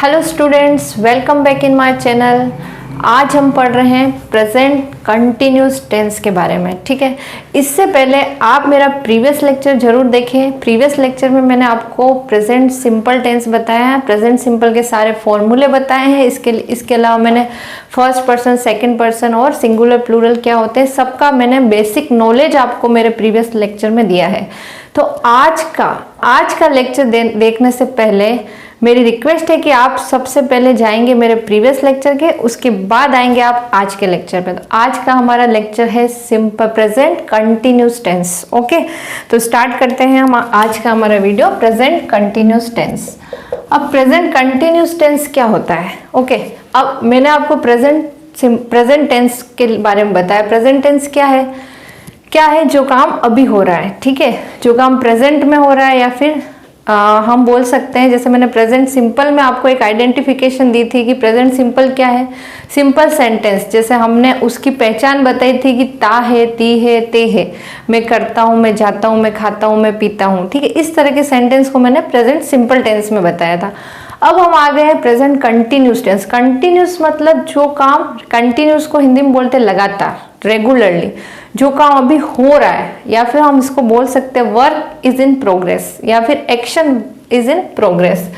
Hello students, welcome back in my channel. आज हम पढ़ रहे हैं प्रेजेंट कंटिन्यूस टेंस के बारे में। ठीक है, इससे पहले आप मेरा प्रीवियस लेक्चर जरूर देखें। प्रीवियस लेक्चर में मैंने आपको प्रेजेंट सिंपल टेंस बताया है, प्रेजेंट सिंपल के सारे फॉर्मूले बताए हैं। इसके अलावा मैंने फर्स्ट पर्सन, सेकंड पर्सन और सिंगुलर प्लूरल क्या होते हैं सबका मैंने बेसिक नॉलेज आपको मेरे प्रीवियस लेक्चर में दिया है। तो आज का लेक्चर देखने से पहले मेरी रिक्वेस्ट है कि आप सबसे पहले जाएंगे मेरे प्रीवियस लेक्चर के, उसके बाद आएंगे आप आज के लेक्चर पे। तो आज का हमारा लेक्चर है simple present continuous tense. Okay, तो स्टार्ट करते हैं हम आज का हमारा वीडियो प्रेजेंट कंटिन्यूस टेंस। अब प्रेजेंट कंटिन्यूस टेंस क्या होता है? ओके, अब मैंने आपको प्रेजेंट टेंस के बारे में बताया। प्रेजेंट टेंस क्या है? जो काम अभी हो रहा है। ठीक है, जो काम प्रेजेंट में हो रहा है, या फिर हम बोल सकते हैं, जैसे मैंने प्रेजेंट सिंपल में आपको एक आइडेंटिफिकेशन दी थी कि प्रेजेंट सिंपल क्या है। सिंपल सेंटेंस, जैसे हमने उसकी पहचान बताई थी कि ता है, ती है, ते है, मैं करता हूँ, मैं जाता हूँ, मैं खाता हूँ, मैं पीता हूँ। ठीक है, इस तरह के सेंटेंस को मैंने प्रेजेंट सिंपल टेंस में बताया था। अब हम आ गए हैं प्रेजेंट कंटिन्यूस टेंस। कंटिन्यूस मतलब जो काम, कंटिन्यूस को हिंदी में बोलते हैं लगातार, रेगुलरली, जो काम अभी हो रहा है, या फिर हम इसको बोल सकते हैं वर्क इज इन प्रोग्रेस, या फिर एक्शन इज इन प्रोग्रेस।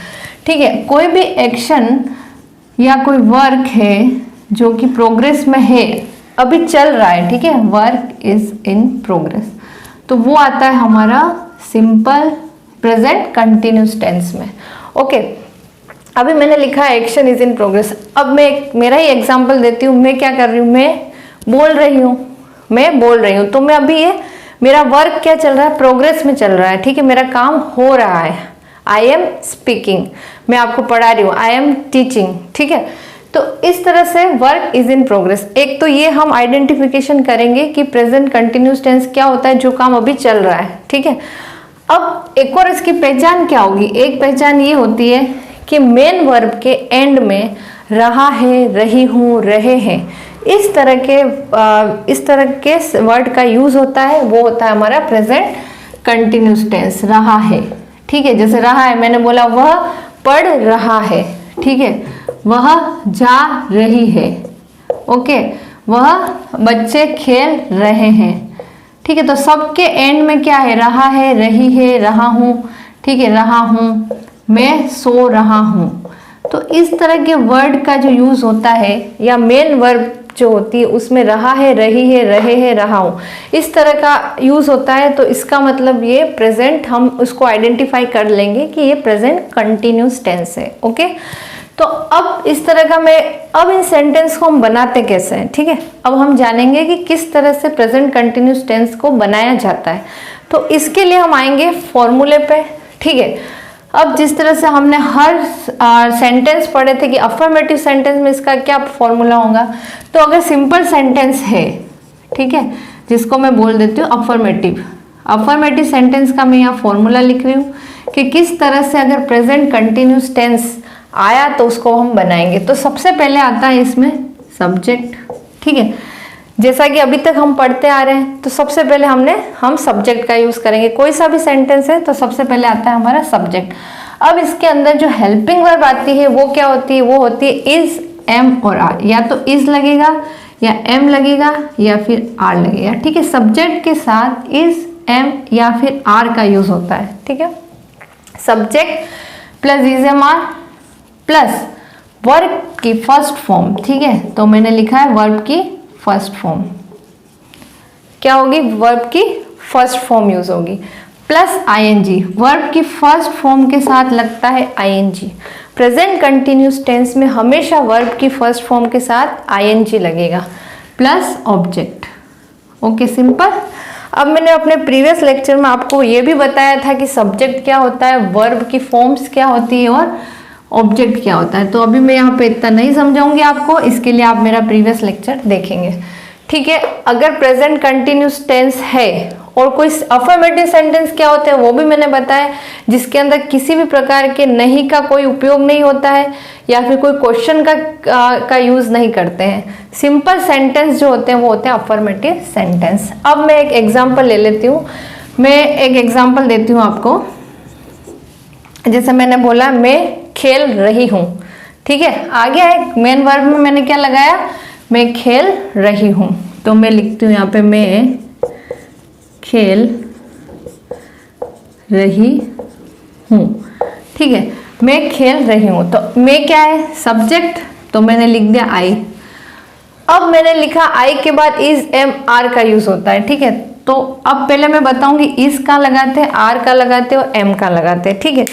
ठीक है, कोई भी एक्शन या कोई वर्क है जो कि प्रोग्रेस में है, अभी चल रहा है। ठीक है, वर्क इज इन प्रोग्रेस, तो वो आता है हमारा सिंपल प्रेजेंट कंटिन्यूस टेंस में। ओके, अभी मैंने लिखा है एक्शन इज इन प्रोग्रेस। अब मैं मेरा ही एग्जांपल देती हूँ। मैं क्या कर रही हूँ? मैं बोल रही हूँ। तो मैं अभी मेरा वर्क क्या चल रहा है? प्रोग्रेस में चल रहा है। ठीक है, मेरा काम हो रहा है। आई एम स्पीकिंग, मैं आपको पढ़ा रही हूँ। I am teaching. ठीक है, तो इस तरह से वर्क इज इन प्रोग्रेस। एक तो ये हम आइडेंटिफिकेशन करेंगे कि प्रेजेंट कंटिन्यूस टेंस क्या होता है, जो काम अभी चल रहा है। ठीक है, अब एक और इसकी पहचान क्या होगी? एक पहचान ये होती है कि मेन वर्ब के एंड में रहा है, रही हूँ, रहे हैं, इस तरह के वर्ड का यूज होता है। वो होता है हमारा प्रेजेंट कंटिन्यूस टेंस, रहा है। ठीक है, जैसे रहा है, मैंने बोला वह पढ़ रहा है। ठीक है, वह जा रही है। ओके, वह बच्चे खेल रहे हैं। ठीक है, तो सबके एंड में क्या है? रहा है, रही है, रहा हूँ। ठीक है, रहा हूँ, मैं सो रहा हूँ। तो इस तरह के वर्ड का जो यूज होता है, या मेन वर्ब जो होती है उसमें रहा है, रही है, रहे हैं, रहा हूँ, इस तरह का यूज होता है। तो इसका मतलब ये प्रेजेंट, हम उसको आइडेंटिफाई कर लेंगे कि ये प्रेजेंट कंटिन्यूस टेंस है। ओके, तो अब इस तरह का अब इन सेंटेंस को हम बनाते कैसे हैं? ठीक है, अब हम जानेंगे कि किस तरह से प्रेजेंट कंटिन्यूस टेंस को बनाया जाता है। तो इसके लिए हम आएंगे फॉर्मूले पे। ठीक है, अब जिस तरह से हमने हर सेंटेंस पढ़े थे कि अफर्मेटिव सेंटेंस में इसका क्या फॉर्मूला होगा, तो अगर सिंपल सेंटेंस है, ठीक है, जिसको मैं बोल देती हूँ अफर्मेटिव सेंटेंस का मैं यहाँ फॉर्मूला लिख रही हूँ कि किस तरह से अगर प्रेजेंट कंटिन्यूस टेंस आया तो उसको हम बनाएंगे। तो सबसे पहले आता है इसमें सब्जेक्ट। ठीक है, जैसा कि अभी तक हम पढ़ते आ रहे हैं, तो सबसे पहले हम सब्जेक्ट का यूज करेंगे। कोई सा भी सेंटेंस है तो सबसे पहले आता है हमारा सब्जेक्ट। अब इसके अंदर जो हेल्पिंग वर्ब आती है वो क्या होती है? वो होती है इज, एम और आर। या तो इज लगेगा, या एम लगेगा, या फिर आर लगेगा। ठीक है, सब्जेक्ट के साथ इज, एम या फिर आर का यूज होता है। ठीक है, subject plus is, am, are plus verb की फर्स्ट फॉर्म। ठीक है, तो मैंने लिखा है वर्ब की फर्स्ट फॉर्म क्या होगी? वर्ब की फर्स्ट फॉर्म यूज होगी, प्लस आईएनजी। वर्ब की फर्स्ट फॉर्म के साथ लगता है आईएनजी। प्रेजेंट कंटिन्यूस टेंस में हमेशा वर्ब की फर्स्ट फॉर्म के साथ आईएनजी लगेगा, प्लस ऑब्जेक्ट। Okay, simple. अब मैंने अपने प्रीवियस लेक्चर में आपको ये भी बताया था कि सब्जेक्ट क्या होता है, वर्ब की फॉर्म्स क्या होती है और ऑब्जेक्ट क्या होता है। तो अभी मैं यहाँ पे इतना नहीं समझाऊंगी आपको, इसके लिए आप मेरा प्रीवियस लेक्चर देखेंगे। ठीक है, अगर प्रेजेंट कंटिन्यूस टेंस है और कोई अफर्मेटिव सेंटेंस क्या होते हैं वो भी मैंने बताया, जिसके अंदर किसी भी प्रकार के नहीं का कोई उपयोग नहीं होता है, या फिर कोई क्वेश्चन का यूज नहीं करते हैं। सिंपल सेंटेंस जो होते हैं वो होते हैं अफर्मेटिव सेंटेंस। अब मैं एक एग्जाम्पल ले लेती हूँ। मैं एक एग्जाम्पल देती हूँ आपको। जैसे मैंने बोला मैं खेल रही हूँ, ठीक है, आगे है मेन वर्ब में मैंने क्या लगाया, मैं खेल रही हूँ, तो मैं लिखती हूँ यहाँ पे मैं खेल रही हूँ। ठीक है, मैं खेल रही हूँ, तो मैं क्या है, सब्जेक्ट, तो मैंने लिख दिया आई। अब मैंने लिखा आई के बाद इज एम आर का यूज होता है। ठीक है, तो अब पहले मैं बताऊंगी इज का लगाते हैं, आर का लगाते हैं और एम का लगाते हैं। ठीक है,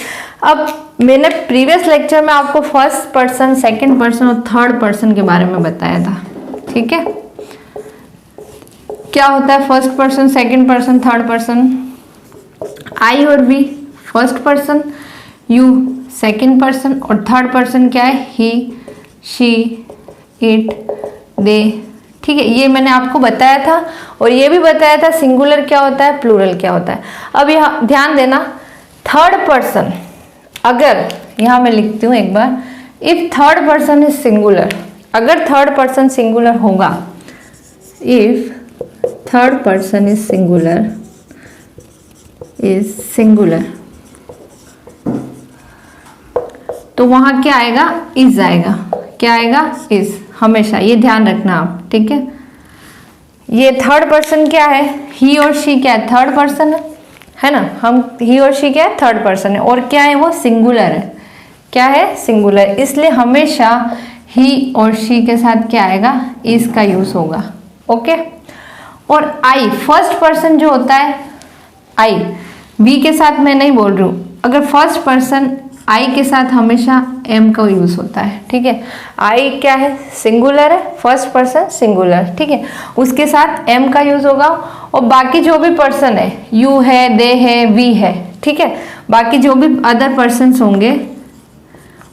अब मैंने प्रीवियस लेक्चर में आपको फर्स्ट पर्सन, सेकंड पर्सन और थर्ड पर्सन के बारे में बताया था। ठीक है, क्या होता है first person, second person, third person. I और we first person, you second person और थर्ड पर्सन क्या है, ही, शी, इट, दे। ठीक है, ये मैंने आपको बताया था और ये भी बताया था सिंगुलर क्या होता है, प्लूरल क्या होता है। अब यहाँ ध्यान देना, थर्ड पर्सन, अगर यहाँ मैं लिखती हूँ एक बार, if third person is singular, अगर थर्ड पर्सन सिंगुलर होगा, if third person is singular, तो वहां क्या आएगा, इज आएगा। क्या आएगा, इज, हमेशा ये ध्यान रखना आप। ठीक है, ये थर्ड पर्सन क्या है, ही और शी क्या है, थर्ड पर्सन है ना, हम ही और शी क्या है, थर्ड पर्सन है, और क्या है वो सिंगुलर है। क्या है, सिंगुलर, इसलिए हमेशा ही और शी के साथ क्या आएगा, इज का यूज होगा। ओके, और आई फर्स्ट पर्सन जो होता है, आई वी के साथ मैं नहीं बोल रही हूँ, अगर फर्स्ट पर्सन आई के साथ हमेशा एम का यूज होता है। ठीक है, आई क्या है, सिंगुलर है, फर्स्ट पर्सन सिंगुलर। ठीक है, उसके साथ एम का यूज होगा, और बाकी जो भी पर्सन है, यू है, दे है, वी है, ठीक है, बाकी जो भी अदर पर्सन्स होंगे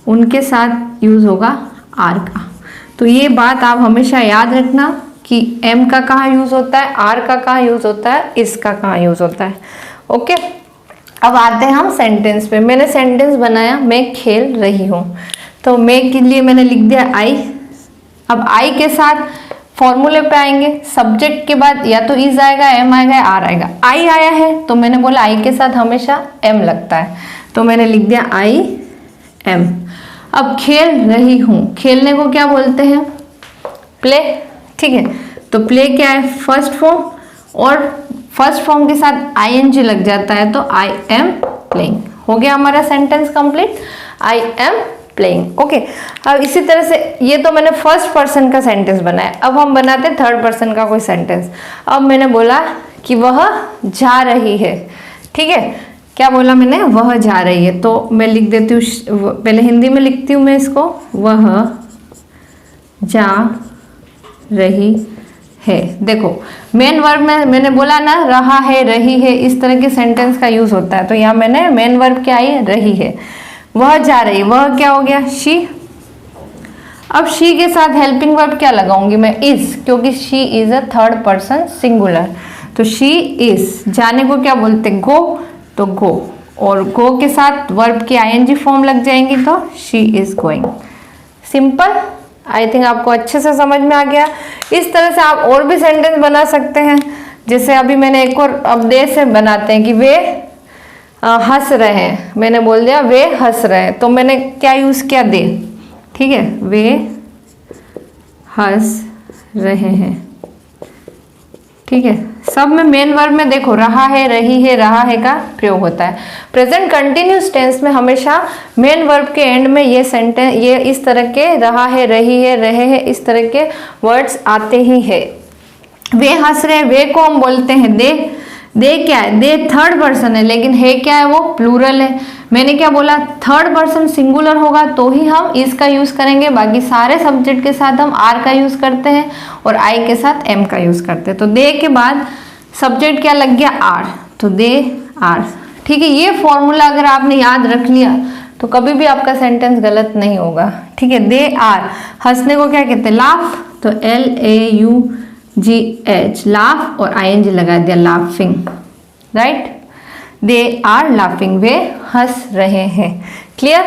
उनके साथ यूज होगा आर का। तो ये बात आप हमेशा याद रखना कि एम का कहाँ यूज होता है, आर का कहाँ यूज होता है, इसका कहाँ यूज होता है। ओके, अब आते हैं हम सेंटेंस पे। मैंने सेंटेंस बनाया, मैं खेल रही हूँ, तो मैं के लिए मैंने लिख दिया आई। अब आई के साथ फॉर्मूले पे आएंगे, सब्जेक्ट के बाद या तो इज आएगा, एम आएगा, आर आएगा। आई आया है तो मैंने बोला आई के साथ हमेशा एम लगता है, तो मैंने लिख दिया आई एम। अब खेल रही हूँ, खेलने को क्या बोलते हैं, प्ले। ठीक है, तो प्ले क्या है, फर्स्ट फॉर्म, और फर्स्ट फॉर्म के साथ आईएनजी लग जाता है, तो आई एम प्लेइंग। हो गया हमारा sentence complete, I am playing. Okay, अब इसी तरह से ये तो मैंने फर्स्ट पर्सन का सेंटेंस बनाया। अब हम बनाते हैं थर्ड पर्सन का कोई सेंटेंस। अब मैंने बोला कि वह जा रही है। ठीक है, क्या बोला मैंने, वह जा रही है, तो मैं लिख देती हूँ, पहले हिंदी में लिखती हूँ मैं इसको, वह जा रही है। देखो मेन वर्ब में मैंने बोला ना, रहा है, रही है, इस तरह के सेंटेंस का यूज होता है, तो यहाँ मैंने मेन वर्ब क्या आई, रही है। वह जा रही, वह क्या हो गया, शी। अब शी के साथ हेल्पिंग वर्ब क्या लगाऊंगी मैं, इज, क्योंकि she is a third person singular, तो शी इज। जाने को क्या बोलते, गो, तो गो, और गो के साथ वर्ब की आईएनजी फॉर्म लग जाएंगी, तो she is going. Simple, I think आपको अच्छे से समझ में आ गया। इस तरह से आप और भी सेंटेंस बना सकते हैं, जैसे अभी मैंने एक और अब दे से बनाते हैं कि वे हंस रहे हैं, मैंने बोल दिया वे हंस रहे हैं, तो मैंने क्या यूज किया, दे। ठीक है, वे हंस रहे हैं। ठीक है, सब में मेन वर्ब में देखो रहा है, रही है, रहा है का प्रयोग होता है। प्रेजेंट कंटिन्यूस टेंस में हमेशा मेन वर्ब के एंड में ये सेंटेंस, ये इस तरह के रहा है, रही है, रहे हैं, इस तरह के वर्ड्स आते ही है। वे हंस रहे, वे को हम बोलते हैं दे। दे क्या है, दे थर्ड पर्सन है, लेकिन है क्या है, वो प्लूरल है। मैंने क्या बोला, थर्ड पर्सन सिंगुलर होगा तो ही हम इसका यूज करेंगे, बाकी सारे सब्जेक्ट के साथ हम आर का यूज करते हैं और आई के साथ एम का यूज करते हैं। तो दे के बाद सब्जेक्ट क्या लग गया, आर, तो दे आर। ठीक है, ये फॉर्मूला अगर आपने याद रख लिया तो कभी भी आपका सेंटेंस गलत नहीं होगा। ठीक है, दे आर, हंसने को क्या कहते हैं, लाफ, तो LAUGH, लाफ, और ING लगा दिया, laughing, right. They are laughing, वे हंस रहे हैं। क्लियर।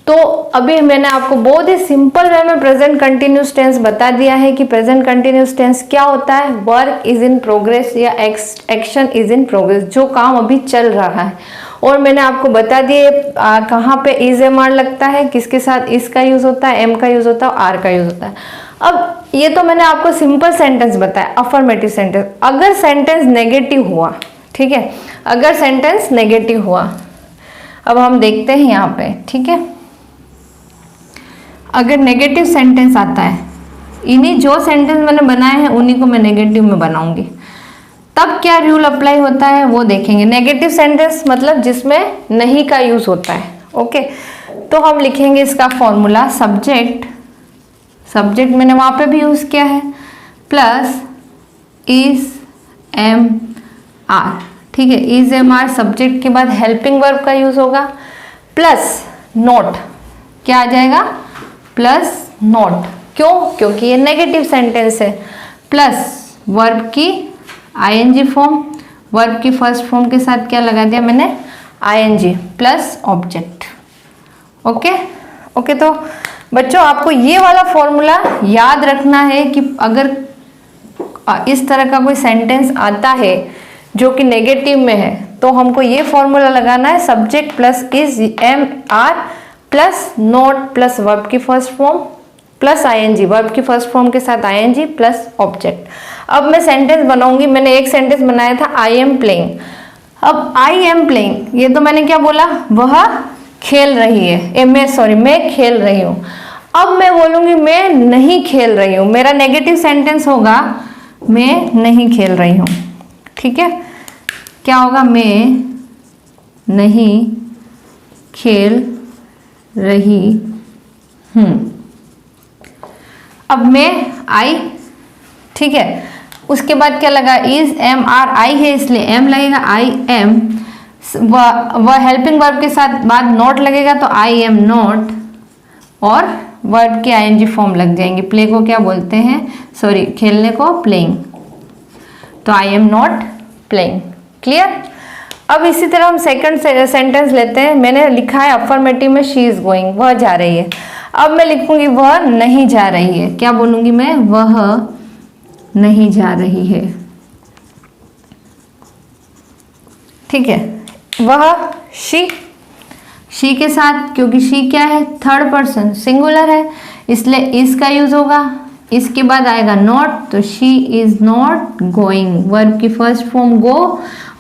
तो अभी मैंने आपको बहुत ही सिंपल वे में प्रेजेंट कंटिन्यूस टेंस बता दिया है कि प्रेजेंट कंटिन्यूस टेंस क्या होता है, वर्क इज इन प्रोग्रेस या एक्शन इज इन प्रोग्रेस, जो काम अभी चल रहा है और मैंने आपको बता दिए कहाँ पे इज एम आर लगता है, किसके साथ इस का यूज होता है, एम का यूज होता है, आर का यूज होता है। अब ये तो मैंने आपको सिंपल सेंटेंस बताया, अफर्मेटिव सेंटेंस। अगर सेंटेंस नेगेटिव हुआ, ठीक है, अगर सेंटेंस नेगेटिव हुआ, अब हम देखते हैं यहाँ पे, ठीक है, अगर नेगेटिव सेंटेंस आता है, इन्हीं जो सेंटेंस मैंने बनाए हैं उन्हीं को मैं नेगेटिव में बनाऊंगी, तब क्या रूल अप्लाई होता है वो देखेंगे। नेगेटिव सेंटेंस मतलब जिसमें नहीं का यूज होता है, ओके। तो हम लिखेंगे इसका फॉर्मूला, सब्जेक्ट, सब्जेक्ट मैंने वहां पे भी यूज किया है, प्लस इज एम आर, ठीक है। इज एम आर सब्जेक्ट के बाद हेल्पिंग वर्ब का यूज होगा, प्लस नोट, क्या आ जाएगा, प्लस नोट। क्यों? क्योंकि ये नेगेटिव सेंटेंस है। प्लस वर्ब की आईएनजी फॉर्म, वर्ब की फर्स्ट फॉर्म के साथ क्या लगा दिया मैंने, ING, plus object. Okay okay. तो बच्चों आपको ये वाला फॉर्मूला याद रखना है कि अगर इस तरह का कोई सेंटेंस आता है जो कि नेगेटिव में है तो हमको ये फॉर्मूला लगाना है, subject plus is am are plus not plus verb की first form plus ING, verb की फर्स्ट फॉर्म के साथ आईएनजी प्लस ऑब्जेक्ट। अब मैं सेंटेंस बनाऊंगी, मैंने एक सेंटेंस बनाया था आई एम प्लेइंग। अब आई एम प्लेइंग, ये तो मैंने क्या बोला, वह खेल रही है, मैं खेल रही हूँ। अब मैं बोलूंगी मैं नहीं खेल रही हूँ, मेरा नेगेटिव सेंटेंस होगा मैं नहीं खेल रही हूँ, ठीक है। क्या होगा, मैं नहीं खेल रही हूँ। अब मैं आई, ठीक है, उसके बाद क्या लगा, इज एम आर, आई है इसलिए एम लगेगा, आई एम, वह हेल्पिंग वर्ब के साथ बाद नॉट लगेगा तो आई एम नॉट, और वर्ब की आईएनजी फॉर्म लग जाएंगे। प्ले को क्या बोलते हैं, सॉरी खेलने को प्लेइंग, तो आई एम नॉट प्लेइंग। क्लियर। अब इसी तरह हम सेकंड सेंटेंस लेते हैं। मैंने लिखा है अफर्मेटिव में शी इज गोइंग, वह जा रही है। अब मैं लिखूंगी वह नहीं जा रही है, क्या बोलूंगी मैं, वह नहीं जा रही है, ठीक है। वह शी के साथ, क्योंकि शी क्या है, थर्ड पर्सन सिंगुलर है, इसलिए इसका यूज होगा। इसके बाद आएगा नॉट, तो she is not going, verb की फर्स्ट फॉर्म गो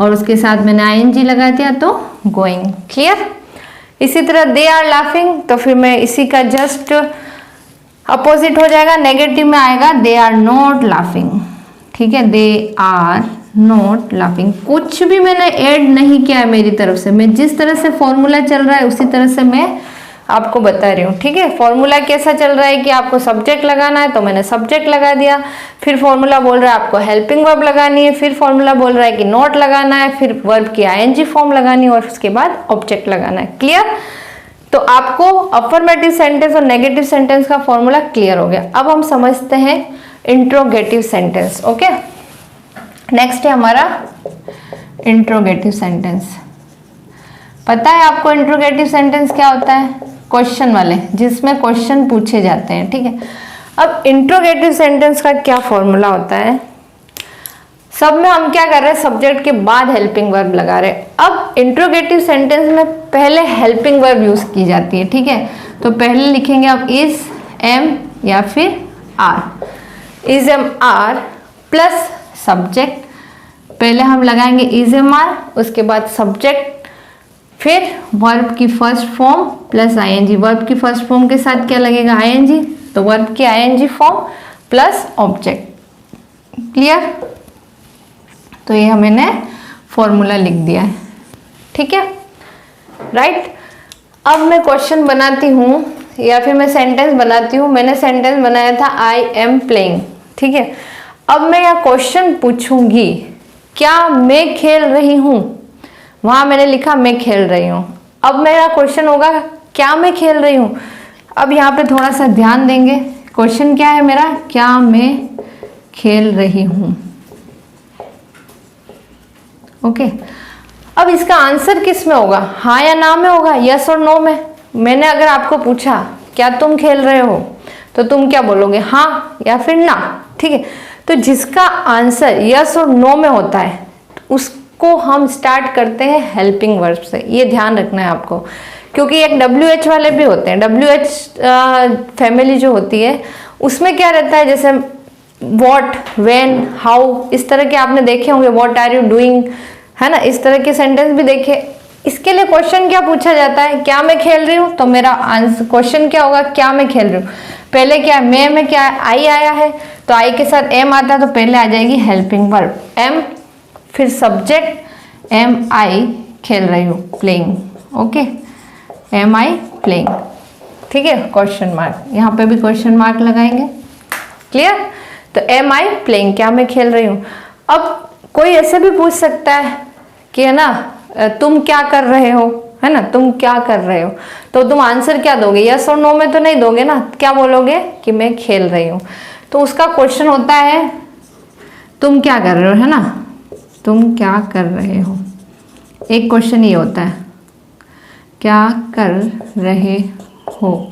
और उसके साथ मैंने आईएनजी लगा दिया तो गोइंग। क्लियर। इसी तरह दे आर लाफिंग, तो फिर मैं इसी का जस्ट अपोजिट हो जाएगा, नेगेटिव में आएगा दे आर नॉट लाफिंग, ठीक है, दे आर नॉट लाफिंग। कुछ भी मैंने ऐड नहीं किया है मेरी तरफ से, मैं जिस तरह से फॉर्मूला चल रहा है उसी तरह से मैं आपको बता रही हूँ, ठीक है। फॉर्मूला कैसा चल रहा है कि आपको सब्जेक्ट लगाना है तो मैंने सब्जेक्ट लगा दिया, फिर फॉर्मूला बोल रहा है आपको हेल्पिंग वर्ब लगानी है, फिर फॉर्मूला बोल रहा है कि नॉट लगाना है, फिर वर्ब की आईएनजी फॉर्म लगानी है और उसके बाद ऑब्जेक्ट लगाना है। क्लियर। तो आपको अफर्मेटिव सेंटेंस और नेगेटिव सेंटेंस का फॉर्मूला क्लियर हो गया। अब हम समझते हैं इंट्रोगेटिव सेंटेंस। ओके, नेक्स्ट है हमारा इंट्रोगेटिव सेंटेंस। पता है आपको इंट्रोगेटिव सेंटेंस क्या होता है? क्वेश्चन वाले, जिसमें क्वेश्चन पूछे जाते हैं, ठीक है। अब इंट्रोगेटिव सेंटेंस का क्या फॉर्मूला होता है? सब में हम क्या कर रहे हैं, सब्जेक्ट के बाद हेल्पिंग वर्ब लगा रहे हैं। अब इंट्रोगेटिव सेंटेंस में पहले हेल्पिंग वर्ब यूज की जाती है, ठीक है। तो पहले लिखेंगे आप इज एम या फिर आर। Is am are plus subject, पहले हम लगाएंगे इज एम आर, उसके बाद सब्जेक्ट, फिर वर्ब की first form plus ING. Verb की फर्स्ट फॉर्म के साथ क्या लगेगा, आईएनजी, तो वर्ब की ING form plus object. Clear. तो ये मैंने फॉर्मूला लिख दिया है, ठीक है, राइट। अब मैं क्वेश्चन बनाती हूँ या फिर मैं सेंटेंस बनाती हूँ। मैंने सेंटेंस बनाया था आई एम प्लेइंग, ठीक है। अब मैं यह क्वेश्चन पूछूंगी, क्या मैं खेल रही हूँ? वहां मैंने लिखा मैं खेल रही हूँ। अब मेरा क्वेश्चन होगा क्या मैं खेल रही हूँ? अब यहाँ पे थोड़ा सा ध्यान देंगे। क्वेश्चन क्या है मेरा, क्या मैं खेल रही हूँ? ओके। अब इसका आंसर किस में होगा, हाँ या ना में होगा, यस और नो में? मैंने अगर आपको पूछा क्या तुम खेल रहे हो, तो तुम क्या बोलोगे, हाँ या फिर ना, ठीक है। तो जिसका आंसर यस और नो में होता है उसको हम स्टार्ट करते हैं हेल्पिंग वर्ब से। ये ध्यान रखना है आपको, क्योंकि एक WH वाले भी होते हैं। WH फैमिली जो होती है उसमें क्या रहता है, जैसे वॉट, वेन, हाउ, इस तरह के आपने देखे होंगे, वॉट आर यू डूइंग, है ना, इस तरह के सेंटेंस भी देखे। इसके लिए क्वेश्चन क्या पूछा जाता है, क्या मैं खेल रही हूँ, तो मेरा आंसर क्वेश्चन क्या होगा, क्या मैं खेल रही हूँ। पहले क्या है, मैं में क्या है, आई आया है, तो आई के साथ एम आता है, तो पहले आ जाएगी हेल्पिंग वर्ब एम, फिर सब्जेक्ट एम आई खेल रही हूँ, playing, okay, am I playing, ठीक है, क्वेश्चन मार्क, यहाँ पे भी क्वेश्चन मार्क लगाएंगे, क्लियर। तो एम आई प्लेइंग, क्या मैं खेल रही हूँ। अब कोई ऐसे भी पूछ सकता है कि है ना, तुम क्या कर रहे हो, है ना, तुम क्या कर रहे हो, तो तुम आंसर क्या दोगे, यस और नो में तो नहीं दोगे ना, क्या बोलोगे कि मैं खेल रही हूँ। तो उसका क्वेश्चन होता है तुम क्या कर रहे हो, है ना, तुम क्या कर रहे हो। एक क्वेश्चन ये होता है क्या कर रहे हो,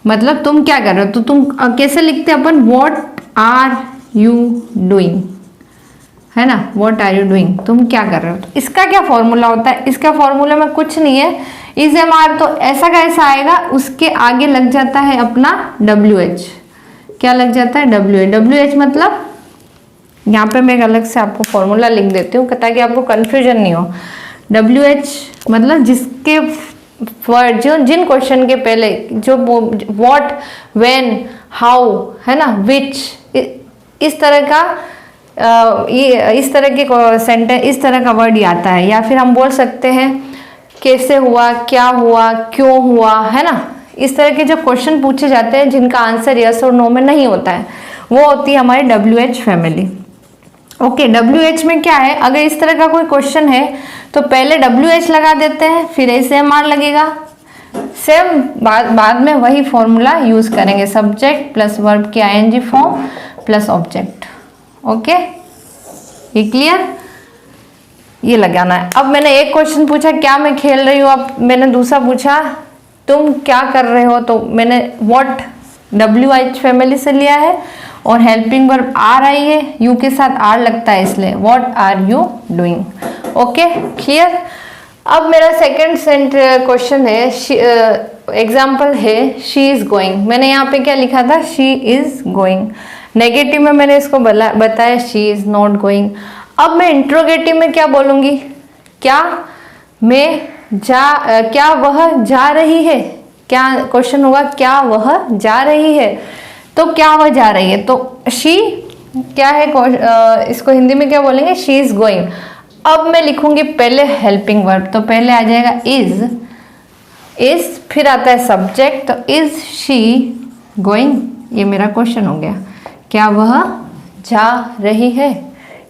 मतलब तुम क्या कर रहे हो। तो तुम कैसे लिखते हैं अपन, व्हाट आर यू डूइंग, है ना, व्हाट आर यू डूइंग, तुम क्या कर रहे हो। तो इसका क्या फॉर्मूला होता है, इसका फॉर्मूला में कुछ नहीं है, इज एम आर, तो ऐसा का ऐसा आएगा, उसके आगे लग जाता है अपना WH, क्या लग जाता है, WH मतलब, यहाँ पे मैं एक अलग से आपको फॉर्मूला लिख देती हूँ ताकि आपको कंफ्यूजन नहीं हो। WH मतलब जिसके वर्ड, जो जिन क्वेश्चन के पहले जो व्हाट, व्हेन, हाउ, है ना, विच, इस तरह का ये इस तरह के सेंटेंस, इस तरह का वर्ड ही आता है। या फिर हम बोल सकते हैं कैसे हुआ, क्या हुआ, क्यों हुआ, है ना, इस तरह के जो क्वेश्चन पूछे जाते हैं जिनका आंसर यस और नो में नहीं होता है, वो होती है हमारी WH फैमिली। ओके, WH में क्या है, अगर इस तरह का कोई क्वेश्चन है तो पहले WH लगा देते हैं, फिर SMR लगेगा, सेम बाद में वही फॉर्मूला यूज करेंगे, सब्जेक्ट प्लस वर्ब की ING form plus object. Okay, ये क्लियर, ये लगाना है। अब मैंने एक क्वेश्चन पूछा क्या मैं खेल रही हूँ, अब मैंने दूसरा पूछा तुम क्या कर रहे हो, तो मैंने व्हाट WH फैमिली से लिया है और हेल्पिंग वर्ब आर आई है, यू के साथ आर लगता है इसलिए what are you doing. Okay, clear. अब मेरा सेकंड क्वेश्चन है, एग्जाम्पल है शी इज गोइंग। मैंने यहाँ पे क्या लिखा था, शी इज गोइंग, नेगेटिव में मैंने इसको बताया शी इज नॉट गोइंग। अब मैं इंट्रोगेटिव में क्या बोलूंगी, क्या क्या वह जा रही है, क्या क्वेश्चन होगा, क्या वह जा रही है, तो क्या वह जा रही है, तो शी क्या है, इसको हिंदी में क्या बोलेंगे, शी इज गोइंग। अब मैं लिखूंगी पहले हेल्पिंग वर्ब, तो पहले आ जाएगा इज, फिर आता है सब्जेक्ट, तो इज शी गोइंग, ये मेरा क्वेश्चन हो गया, क्या वह जा रही है,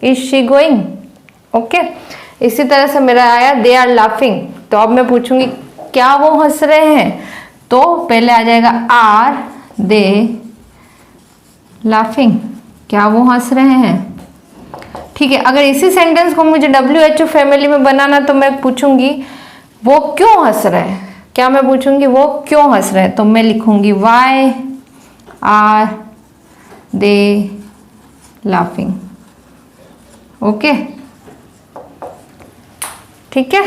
इज शी गोइंग। ओके, इसी तरह से मेरा आया दे आर लाफिंग, तो अब मैं पूछूंगी क्या वो हंस रहे हैं, तो पहले आ जाएगा आर दे लाफिंग, क्या वो हंस रहे हैं। ठीक है, अगर इसी सेंटेंस को मुझे WHO फैमिली में बनाना तो मैं पूछूंगी वो क्यों हंस रहे हैं, क्या मैं पूछूंगी वो क्यों हंस रहे हैं, तो मैं लिखूंगी why are they laughing. Okay, ठीक है,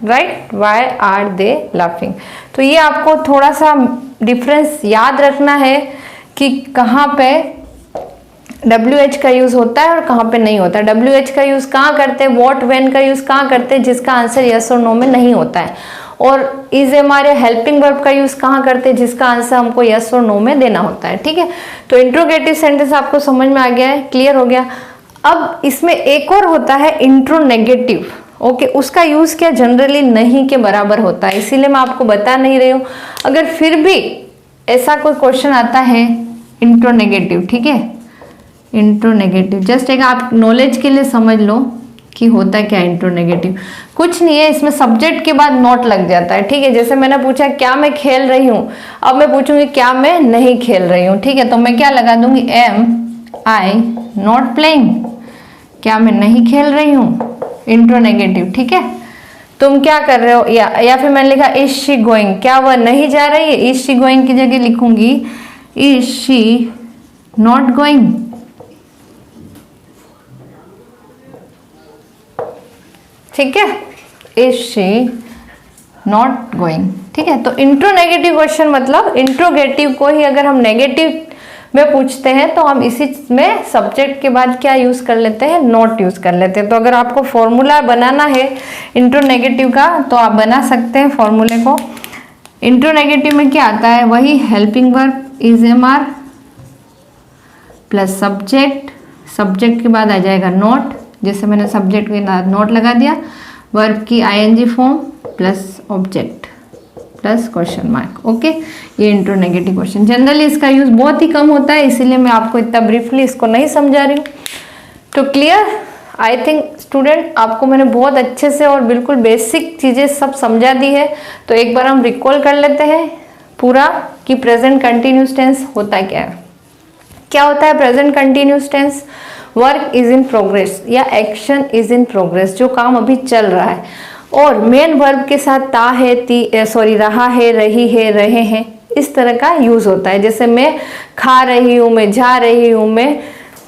right, why are they laughing. तो ये आपको थोड़ा सा डिफरेंस याद रखना है कि कहाँ पे WH का यूज होता है और कहाँ पे नहीं होता है। WH का यूज कहाँ करते हैं, व्हाट, व्हेन का यूज कहाँ करते हैं जिसका आंसर यस और नो में नहीं होता है, और इज हमारे हेल्पिंग वर्ब का यूज कहाँ करते हैं जिसका आंसर हमको यस और नो में देना होता है। ठीक है, तो इंट्रोगेटिव सेंटेंस आपको समझ में आ गया है, क्लियर हो गया। अब इसमें एक और होता है इंट्रोनेगेटिव। ओके, उसका यूज क्या जनरली नहीं के बराबर होता है, इसीलिए मैं आपको बता नहीं रही हूँ। अगर फिर भी ऐसा कोई क्वेश्चन आता है इंट्रोनेगेटिव, ठीक है, इंट्रोनेगेटिव जस्ट एक आप नॉलेज के लिए समझ लो कि होता क्या है इंट्रोनेगेटिव। कुछ नहीं है, इसमें सब्जेक्ट के बाद नॉट लग जाता है। ठीक है, जैसे मैंने पूछा क्या मैं खेल रही हूँ, अब मैं पूछूंगी क्या मैं नहीं खेल रही हूँ। ठीक है, तो मैं क्या लगा दूंगी, एम आई नॉट प्लेइंग, क्या मैं नहीं खेल रही हूँ, इंट्रोनेगेटिव। ठीक है, तुम क्या कर रहे हो, या फिर मैंने लिखा इज शी गोइंग, क्या वह नहीं जा रही है, इज शी गोइंग की जगह लिखूंगी इज शी नॉट गोइंग। ठीक है, इज शी नॉट गोइंग। ठीक है, तो इंट्रोनेगेटिव क्वेश्चन मतलब इंट्रोगेटिव को ही अगर हम नेगेटिव में पूछते हैं तो हम इसी में सब्जेक्ट के बाद क्या यूज कर लेते हैं, नॉट यूज कर लेते हैं। तो अगर आपको फॉर्मूला बनाना है इंट्रोनेगेटिव का तो आप बना सकते हैं फॉर्मूले को। इंट्रोनेगेटिव में क्या आता है, वही helping verb is am are plus subject, subject के बाद आ जाएगा नॉट, जैसे मैंने सब्जेक्ट के साथ नॉट लगा दिया, वर्ब की ING form plus object plus question mark. Okay, ये इंट्रोनेगेटिव क्वेश्चन जनरली इसका यूज बहुत ही कम होता है, इसीलिए मैं आपको इतना ब्रीफली इसको नहीं समझा रही हूँ। तो क्लियर, आई थिंक स्टूडेंट आपको मैंने बहुत अच्छे से और बिल्कुल बेसिक चीज़ें सब समझा दी है। तो एक बार हम रिकॉल कर लेते हैं पूरा कि प्रेजेंट कंटिन्यूस टेंस होता क्या है। क्या होता है present continuous tense, work is in progress या एक्शन इज इन प्रोग्रेस, जो काम अभी चल रहा है, और मेन वर्ब के साथ ता है, रहा है, रही है, रहे हैं, इस तरह का यूज होता है। जैसे मैं खा रही हूँ, मैं जा रही हूँ, मैं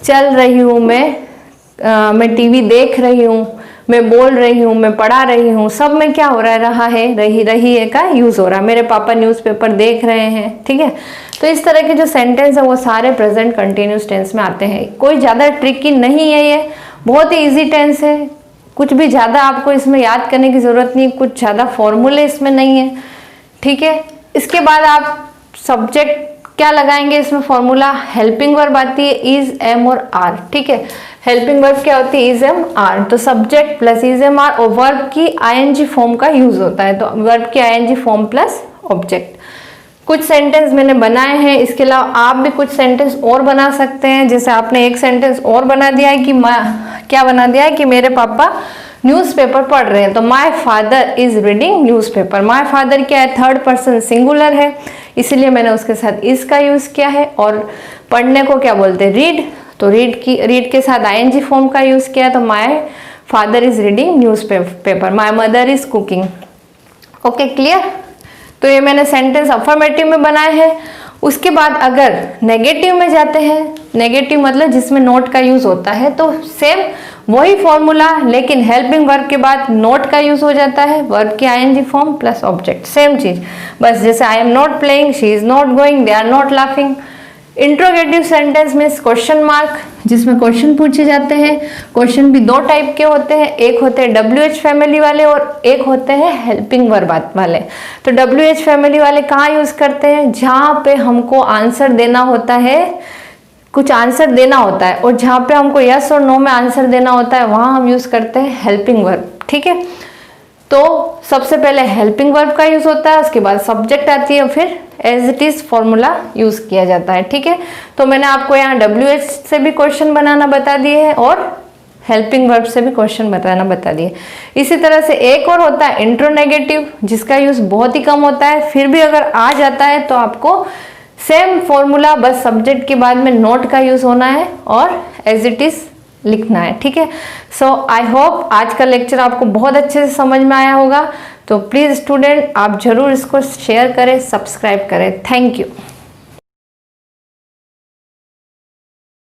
चल रही हूँ, मैं टीवी देख रही हूँ, मैं बोल रही हूँ, मैं पढ़ा रही हूँ, सब में क्या हो रहा है, रहा है, रही है का यूज हो रहा है। मेरे पापा न्यूज़पेपर देख रहे हैं। ठीक है, तो इस तरह के जो सेंटेंस है वो सारे प्रेजेंट कंटिन्यूस टेंस में आते हैं। कोई ज़्यादा ट्रिकी नहीं है, ये बहुत ही इजी टेंस है, कुछ भी ज़्यादा आपको इसमें याद करने की ज़रूरत नहीं, कुछ ज़्यादा फॉर्मूले इसमें नहीं है। ठीक है, इसके बाद आप सब्जेक्ट क्या लगाएंगे इसमें, फॉर्मूला हेल्पिंग वर्ब आती है इज, एम और आर। ठीक है, हेल्पिंग वर्ब क्या होती है, इज, एम, आर, तो subject plus is, am, are, और वर्ब की आईएनजी फॉर्म का यूज होता है, तो वर्ब की आईएनजी फॉर्म प्लस ऑब्जेक्ट। कुछ सेंटेंस मैंने बनाए हैं, इसके अलावा आप भी कुछ सेंटेंस और बना सकते हैं। जैसे आपने एक सेंटेंस और बना दिया है कि क्या बना दिया है कि मेरे पापा न्यूज़पेपर पढ़ रहे हैं, तो my father is reading newspaper. My father क्या है, थर्ड पर्सन सिंगुलर है, इसीलिए मैंने उसके साथ इज का यूज किया है। और पढ़ने को क्या बोलते हैं, रीड, तो रीड के साथ आईएनजी फॉर्म का यूज किया, तो my father is reading newspaper, my mother is cooking. Okay, clear. तो ये मैंने सेंटेंस अफर्मेटिव में बनाए हैं। उसके बाद अगर नेगेटिव में जाते हैं, नेगेटिव मतलब जिसमें नोट का यूज होता है, तो सेम वही फॉर्मूला, लेकिन हेल्पिंग वर्ब के बाद नोट का यूज हो जाता है, वर्ब की ING form plus object, same चीज, बस जैसे I am not playing, she is not going, they are not laughing. Interrogative sentence में क्वेश्चन मार्क, जिसमें क्वेश्चन पूछे जाते हैं। क्वेश्चन भी दो टाइप के होते हैं, एक होते हैं WH फैमिली वाले और एक होते हैं हेल्पिंग वर्ब वाले। तो WH फैमिली वाले कहाँ यूज करते हैं, जहाँ पे हमको आंसर देना होता है, कुछ आंसर देना होता है, और जहाँ पे हमको यस और नो में आंसर देना होता है वहाँ हम यूज करते हैं हेल्पिंग वर्ब। ठीक है, तो सबसे पहले हेल्पिंग वर्ब का यूज होता है, उसके बाद सब्जेक्ट आती है, फिर as it is formula use किया जाता है। ठीक है, तो मैंने आपको यहाँ WH से भी क्वेश्चन बनाना बता दिए है और हेल्पिंग वर्ब से भी क्वेश्चन बताना बता दिए। इसी तरह से एक और होता है इंट्रोनेगेटिव, जिसका यूज बहुत ही कम होता है, फिर भी अगर आ जाता है तो आपको सेम फॉर्मूला, बस सब्जेक्ट के बाद में नोट का यूज होना है और एज इट इज लिखना है। ठीक है, सो आई होप आज का लेक्चर आपको बहुत अच्छे से समझ में आया होगा। तो प्लीज़ स्टूडेंट आप जरूर इसको शेयर करें, सब्सक्राइब करें। Thank you.